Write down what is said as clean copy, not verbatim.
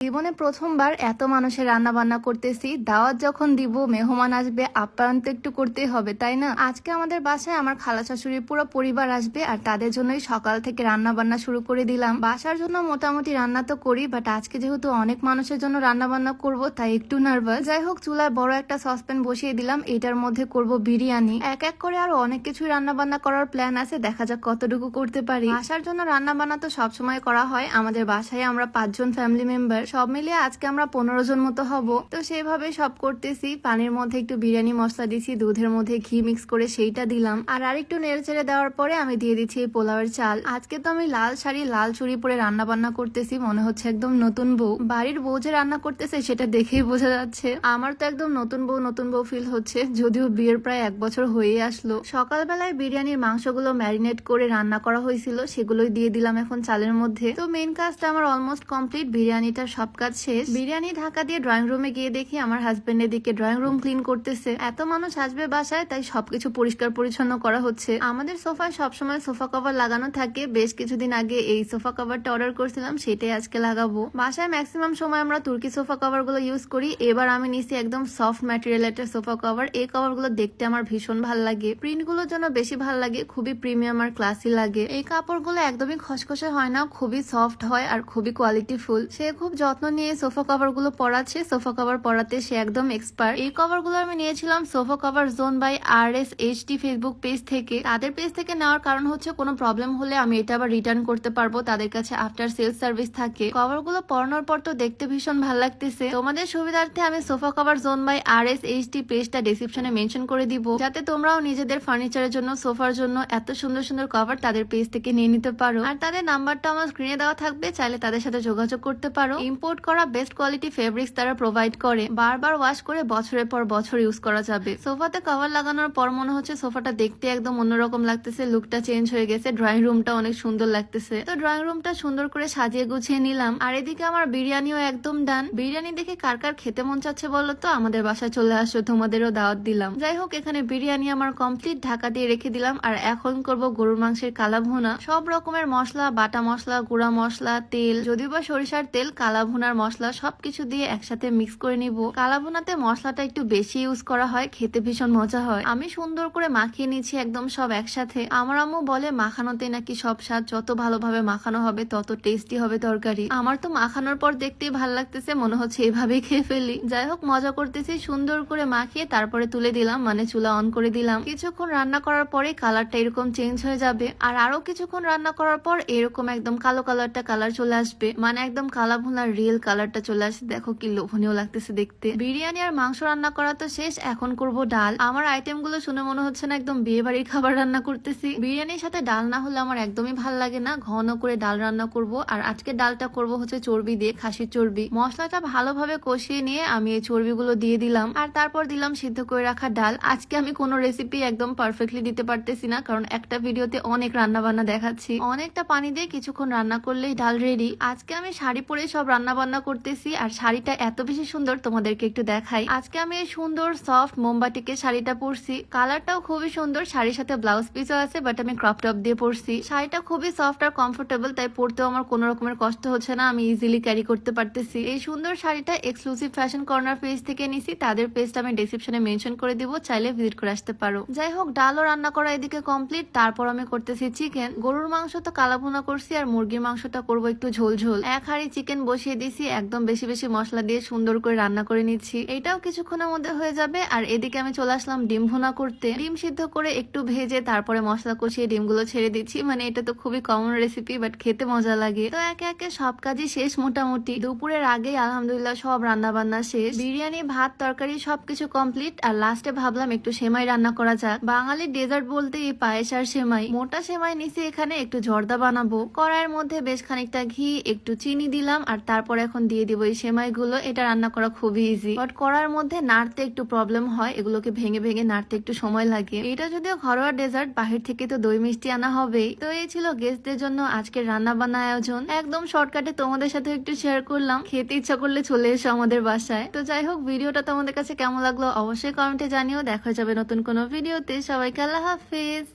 জীবনে প্রথমবার এত মানুষের রান্না বান্না করতেছি। দাওয়াত যখন দিব, মেহমান আসবে, আপ্যায়ন তো একটু করতেই হবে, তাই না? আজকে আমাদের বাসায় আমার খালা শাশুড়ির পুরো পরিবার আসবে, আর তাদের জন্যই সকাল থেকে রান্না বান্না শুরু করে দিলাম। বাসার জন্য মোটামুটি রান্না তো করি, বাট আজকে যেহেতু অনেক মানুষের জন্য রান্না বান্না করব, তাই একটু নার্ভাস। যাই হোক, চুলায় বড় একটা সসপ্যান বসিয়ে দিলাম, এটার মধ্যে করব বিরিয়ানি। এক এক করে আরো অনেক কিছুই রান্না বান্না করার প্ল্যান আছে, দেখা যাক কতটুকু করতে পারি। বাসার জন্য রান্না বান্না তো সবসময় করা হয়। আমাদের বাসায় আমরা 5 জন ফ্যামিলি মেম্বার, সব মিলিয়ে আজকে আমরা 15 জন মতো হব। তো সেভাবে সব করতেছি। পানির মধ্যে একটু বিরিয়ানি মশলা দিছি, দুধের মধ্যে ঘি মিক্স করে সেইটা দিলাম, আর আরেকটু নেড়ে চেড়ে দেওয়ার পরে আমি দিয়ে দিচ্ছি এই পোলাওয়ের চাল। আজকে তো আমি লাল শাড়ি লাল চুড়ি পরে রান্না বান্না করতেছি, মনে হচ্ছে একদম নতুন বউ। বাড়ির বউ যে রান্না করতেছে সেটা দেখেই বোঝা যাচ্ছে। আমার তো একদম নতুন বউ ফিল হচ্ছে, যদিও বিয়ের প্রায় 1 বছর হয়ে আসলো। সকালবেলায় বিরিয়ানির মাংসগুলো ম্যারিনেট করে রান্না করা হয়েছিল, সেগুলোই দিয়ে দিলাম এখন চালের মধ্যে। তো মেন কাজটা আমার অলমোস্ট কমপ্লিট, বিরিয়ানিটা সব কাজ শেষ। বিরিয়ানি ঢাকা দিয়ে ড্রয়িং রুমে গিয়ে দেখি আমার হাজবেন্ড এদিকে ড্রয়িং রুম ক্লিন করতেছে। এত মানুষ আসবে বাসায়, তাই সবকিছু পরিষ্কার পরিচ্ছন্ন করা হচ্ছে। আমাদের সোফায় সবসময় সোফা কভার লাগানো থাকে, বেশ কিছুদিন আগে এই সোফা কভারটা অর্ডার করছিলাম, সেটাই আজকে লাগাবো। বাসায় ম্যাক্সিমাম সময় আমরা তুর্কি সোফা কভার গুলো ইউজ করি। এবার আমি নিছি একদম সফট ম্যাটেরিয়াল একটা সোফা কভার। এই কভার গুলো দেখতে আমার ভীষণ ভালো লাগে, প্রিন্ট গুলোর জন্য বেশি ভালো লাগে, খুবই প্রিমিয়াম আর ক্লাসি লাগে। এই কাপড়গুলো একদমই খসখসে হয় না, খুবই সফট হয় আর খুবই কোয়ালিটিফুল। সে খুব যত্ন নিয়ে সোফা কভার গুলো পরাচ্ছে। সোফা কভার পরাতে সে একদম এক্সপার্ট। এই কভার গুলো আমি নিয়েছিলাম sofa cover zone by RSHD Facebook page থেকে। তাদের পেজ থেকে নেওয়ার কারণ হচ্ছে কোনো প্রবলেম হলে আমি এটা আবার রিটার্ন করতে পারবো, তাদের কাছে আফটার সেলস সার্ভিস থাকে। কভার গুলো পরানোর পর তো দেখতে ভীষণ ভালো লাগতেছে। তোমাদের সুবিধার্থে আমি sofa cover zone by RSHD পেজটা ডেসক্রিপশনে মেনশন করে দিব, যাতে তোমরাও নিজেদের ফার্নিচারের জন্য, সোফার জন্য এত সুন্দর সুন্দর কভার তাদের পেজ থেকে নিয়ে নিতে পারো। আর তাদের নাম্বারটা আমার স্ক্রিনে দেওয়া থাকবে, চাইলে তাদের সাথে যোগাযোগ করতে পারো। ইম্পোর্ট করা বেস্ট কোয়ালিটি ফেব্রিক্স তারা প্রোভাইড করে, বারবার ওয়াশ করে বছরের পর বছর ইউজ করা যাবে। সোফাতে কভার লাগানোর পর মনে হচ্ছে সোফাটা দেখতে একদম অন্যরকম লাগতেছে, লুকটা চেঞ্জ হয়ে গেছে। ড্রয়িং রুমটা অনেক সুন্দর লাগতেছে। তো ড্রয়িং রুমটা সুন্দর করে সাজিয়ে গুছিয়ে নিলাম। আর এদিকে আমার বিরিয়ানিও একদম ডান। বিরিয়ানি দেখে কার কার খেতে মন চাচ্ছে বলো তো? আমাদের বাসায় চলে আসো, তোমাদেরও দাওয়াত দিলাম। যাই হোক, এখানে বিরিয়ানি আমার কমপ্লিট, ঢাকা দিয়ে রেখে দিলাম। আর এখন করব গরুর মাংসের কালা ভুনা। সব রকমের মশলা, বাটা মশলা, গুঁড়া মশলা, তেল, যদিও বা সরিষার তেল, কালা ভুনার মশলা সবকিছু দিয়ে একসাথে মিক্স করে নিব। কালা ভুনাতে মশলাটা একটু বেশি ইউজ করা হয়, খেতে ভীষণ মজা হয়। আমি সুন্দর করে মাখিয়ে নিচ্ছি একদম সব একসাথে। আমার আম্মু বলে মাখানোতে নাকি সব স্বাদ, যত ভালোভাবে মাখানো হবে তত টেস্টি হবে তরকারি। আমার তো মাখানোর পর দেখতেই ভালো লাগতেছে, মনে হচ্ছে এভাবেই খেয়ে ফেলি। যাই হোক, মজা করতেছি। সুন্দর করে মাখিয়ে তারপরে তুলে দিলাম, মানে চুলা অন করে দিলাম। কিছুক্ষণ রান্না করার পরে কালারটা এরকম চেঞ্জ হয়ে যাবে, আর আরো কিছুক্ষণ রান্না করার পর এরকম একদম কালো কালার চলে আসবে, মানে একদম কালা ভুনার রিয়েল কালারটা চলে আসে। দেখো কি লোভনীয় লাগতেছে দেখতে। বিরিয়ানি আর মাংস রান্না করা তো শেষ, এখন করব ডাল। আমার আইটেম গুলো শুনে মনে হচ্ছে না একদম বিয়ে বাড়ির খাবার রান্না করতেছি। বিরিয়ানির সাথে ডাল না হলে আমার একদমই ভাল লাগে না, ঘন করে ডাল রান্না করব। আর আজকে ডালটা করব হচ্ছে চর্বি দিয়ে, খাসির চর্বি। মশলাটা ভালোভাবে কষিয়ে নিয়ে আমি এই চর্বিগুলো দিয়ে দিলাম, আর তারপর দিলাম সিদ্ধ করে রাখা ডাল। আজকে আমি কোনো রেসিপি একদম পারফেক্টলি দিতে পারতেছি না, কারণ একটা ভিডিওতে অনেক রান্না বান্না দেখাচ্ছি। অনেকটা পানি দিয়ে কিছুক্ষণ রান্না করলেই ডাল রেডি। আজকে আমি শাড়ি পরে সব রান্না বান্না করতেছি, আর শাড়িটা এত বেশি সুন্দর তোমাদেরকে একটু দেখাই। আজকে আমি এই সুন্দর সফট মোমবাটিকে শাড়িটা পরছি, কালারটাও খুবই সুন্দর। শাড়ির সাথে ব্লাউজ পিসও আছে, বাট আমি ক্রপ টপ দিয়ে পরছি। শাড়িটা খুবই সফট আর কমফোর্টেবল, তাই পরতেও আমার কোনো রকমের কষ্ট হচ্ছে না, আমি ইজিলি ক্যারি করতে পারতেছি। এই সুন্দর শাড়িটা এক্সক্লুসিভ ফ্যাশন কর্নার পেজ থেকে নিছি, তাদের পেজটা আমি ডেসক্রিপশনে মেনশন করে দিব, চাইলে ভিজিট করে আসতে পারো। যাই হোক, ডালও রান্না করা এদিকে কমপ্লিট। তারপর আমি করতেছি চিকেন। গরুর মাংস তো কালা ভুনা করছি, আর মুরগির মাংসটা করবো একটু ঝোল ঝোল। এক হাঁড়ি চিকেন বসিয়ে দিছি, একদম বেশি বেশি মশলা দিয়ে সুন্দর করে রান্না করে নিচ্ছি। এটাও কিছুক্ষণের মধ্যে হয়ে যাবে। আর এদিকে আমি চলে আসলাম ডিম ভুনা করতে। ডিম সিদ্ধ করে একটু ভেজে তারপরে মশলা কষিয়ে ডিমগুলো ছেড়ে দিচ্ছি। মানে এটা তো খুবই কমন রেসিপি, বাট খেতে মজা লাগে। তো একে একে সব কাজই শেষ মোটামুটি। দুপুরের আগেই আলহামদুলিল্লাহ সব রান্না বান্না শেষ। বিরিয়ানি, ভাত, তরকারি সবকিছু কমপ্লিট। আর লাস্টে ভাবলাম একটু সেমাই রান্না করা যাক। বাঙালির ডেজার্ট বলতে এই পায়েস আর সেমাই। মোটা সেমাই নিছি এখানে, একটু জর্দা বানাবো। কড়াইয়ের মধ্যে বেশ খানিকটা ঘি, একটু চিনি দিলাম, আর তারপর এখন দিয়ে দিব এই সেমাই গুলো। এটা রান্না করা খুবই ইজি, বাট কড়াইয়ের মধ্যে নাড়তে একটু প্রবলেম হয়, এগুলোকে ভেঙে ভেঙে নাড়তে একটু সময় লাগে। এটা যদিও ঘরোয়া ডেজার্ট, বাহির থেকে তো দই মিষ্টি আনা হবেই। তো এই ছিল গেস্টদের জন্য আজকের রান্না বান্না আয়োজন। একদম শর্টকাটে তোমাদের সাথে একটু শেয়ার করলাম। খেতে ইচ্ছা করলে চলে এসো আমাদের বাসায়। তো যাই হোক, ভিডিওটা তোমাদের কাছে কেমন লাগলো অবশ্যই কমেন্টে জানিও। দেখা যাবে নতুন কোনো ভিডিওতে। সবাইকে আল্লাহ হাফেজ।